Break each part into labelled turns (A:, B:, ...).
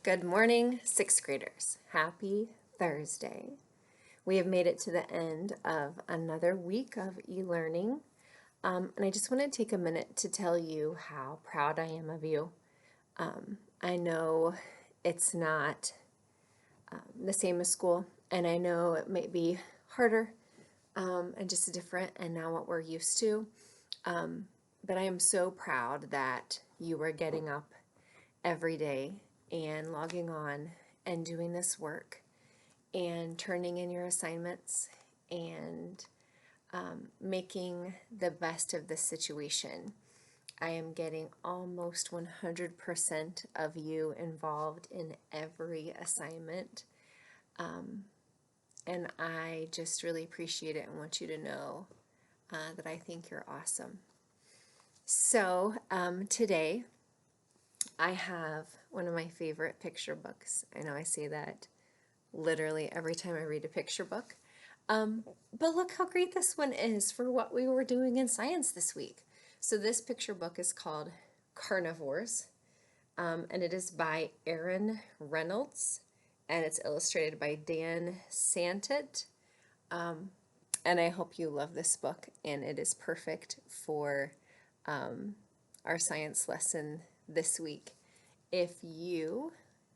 A: Good morning, sixth graders. Happy Thursday. We have made it to the end of another week of e-learning. And I just want to take a minute to tell you how proud I am of you. I know it's not the same as school, and I know it might be harder and just different and not what we're used to. But I am so proud that you are getting up every day and logging on and doing this work and turning in your assignments and making the best of the situation. I am getting almost 100% of you involved in every assignment. And I just really appreciate it and want you to know that I think you're awesome. So today I have one of my favorite picture books. I know I say that literally every time I read a picture book. But look how great this one is for what we were doing in science this week. So this picture book is called Carnivores, and it is by Aaron Reynolds, and it's illustrated by Dan Santet. And I hope you love this book, and it is perfect for our science lesson this week. If you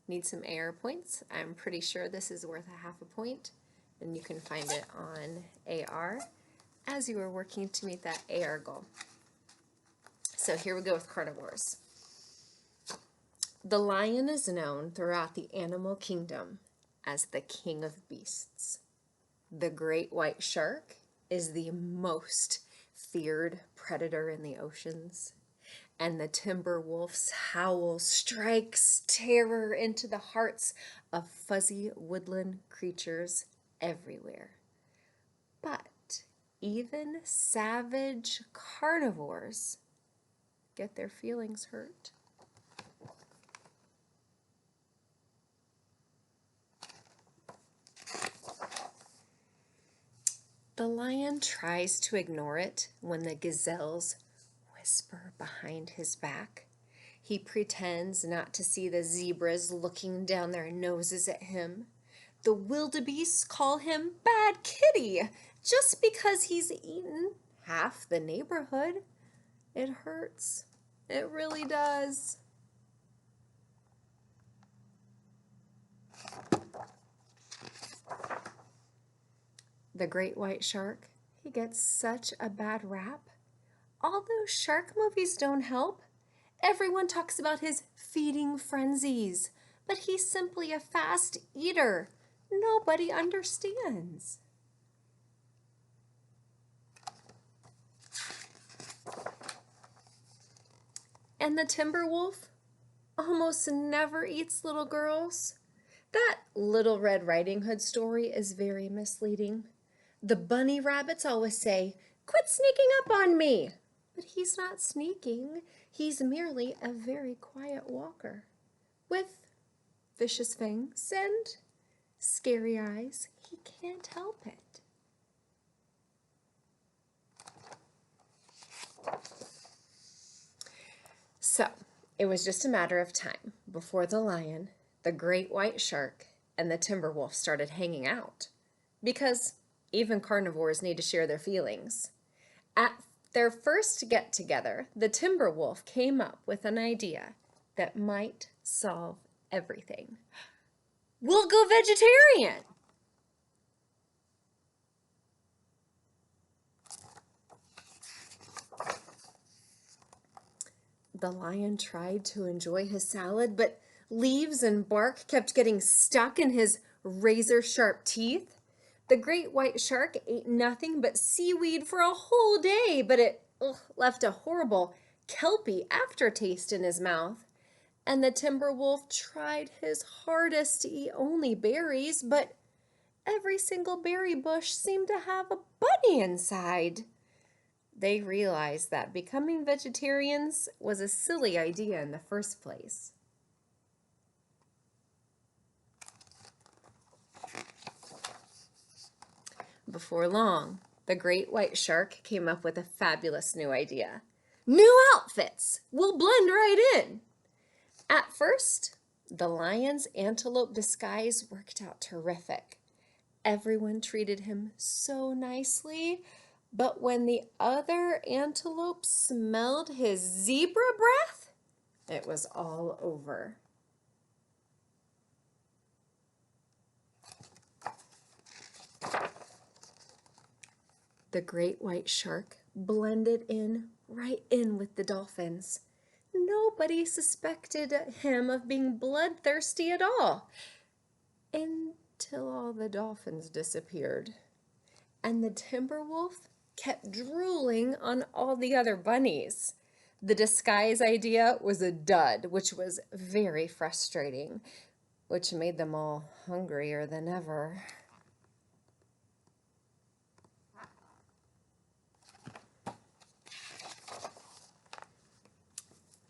A: need some AR points, I'm pretty sure this is worth a half a point, and you can find it on AR as you are working to meet that AR goal. So here we go with carnivores. The lion is known throughout the animal kingdom as the king of beasts. The great white shark is the most feared predator in the oceans, and the timber wolf's howl strikes terror into the hearts of fuzzy woodland creatures everywhere. But even savage carnivores get their feelings hurt. The lion tries to ignore it when the gazelles whisper behind his back. He pretends not to see the zebras looking down their noses at him. The wildebeests call him Bad Kitty just because he's eaten half the neighborhood. It hurts. It really does. The great white shark, he gets such a bad rap. Although shark movies don't help, everyone talks about his feeding frenzies, but he's simply a fast eater. Nobody understands. And the timber wolf almost never eats little girls. That Little Red Riding Hood story is very misleading. The bunny rabbits always say, "Quit sneaking up on me." But he's not sneaking. He's merely a very quiet walker with vicious fangs and scary eyes. He can't help it. So, it was just a matter of time before the lion, the great white shark, and the timber wolf started hanging out. Because even carnivores need to share their feelings. At their first get-together, the timber wolf came up with an idea that might solve everything. We'll go vegetarian! The lion tried to enjoy his salad, but leaves and bark kept getting stuck in his razor-sharp teeth. The great white shark ate nothing but seaweed for a whole day, but it left a horrible kelpy aftertaste in his mouth. And the timber wolf tried his hardest to eat only berries, but every single berry bush seemed to have a bunny inside. They realized that becoming vegetarians was a silly idea in the first place. Before long, the great white shark came up with a fabulous new idea. New outfits! We'll blend right in! At first, The lion's antelope disguise worked out terrific. Everyone treated him so nicely, but when the other antelope smelled his zebra breath, it was all over. The great white shark blended right in with the dolphins. Nobody suspected him of being bloodthirsty at all, until all the dolphins disappeared. And the timber wolf kept drooling on all the other bunnies. The disguise idea was a dud, which was very frustrating, which made them all hungrier than ever.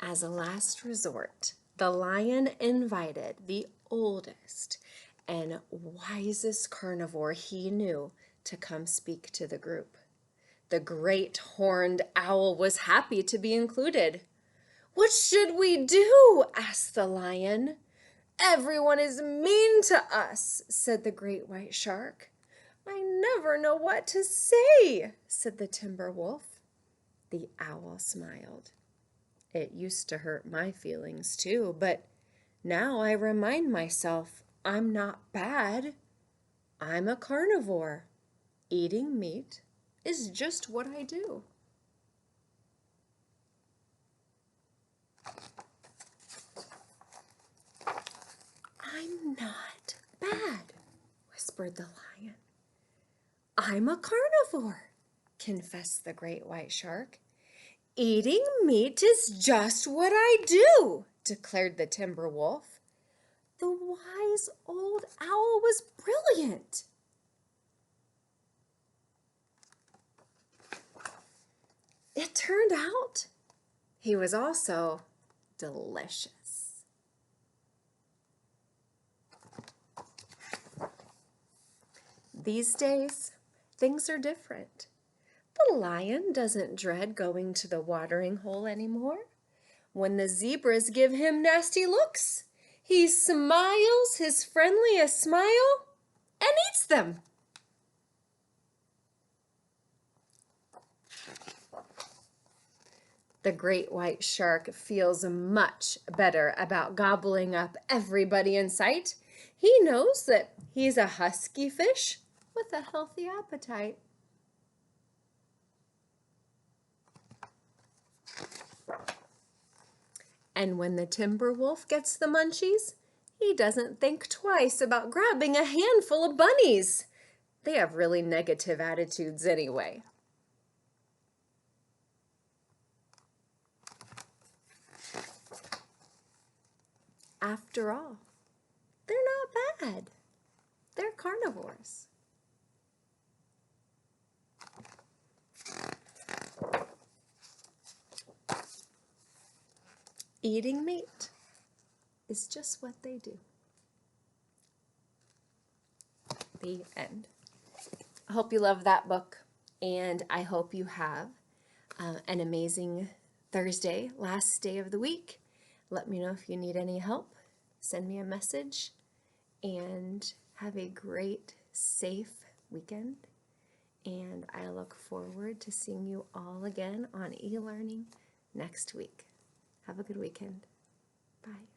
A: As a last resort, the lion invited the oldest and wisest carnivore he knew to come speak to the group. The great horned owl was happy to be included. "What should we do?" asked the lion. "Everyone is mean to us," said the great white shark. "I never know what to say," said the timber wolf. The owl smiled. "It used to hurt my feelings too, but now I remind myself I'm not bad. I'm a carnivore. Eating meat is just what I do." "I'm not bad," whispered the lion. "I'm a carnivore," confessed the great white shark. "Eating meat is just what I do," declared the timber wolf. The wise old owl was brilliant. It turned out he was also delicious. These days, things are different. The lion doesn't dread going to the watering hole anymore. When the zebras give him nasty looks, he smiles his friendliest smile and eats them. The great white shark feels much better about gobbling up everybody in sight. He knows that he's a husky fish with a healthy appetite. And when the timber wolf gets the munchies, he doesn't think twice about grabbing a handful of bunnies. They have really negative attitudes anyway. After all, they're not bad. They're carnivores. Eating meat is just what they do. The end. I hope you love that book, and I hope you have an amazing Thursday, last day of the week. Let me know if you need any help. Send me a message, and have a great, safe weekend. And I look forward to seeing you all again on e-learning next week. Have a good weekend. Bye.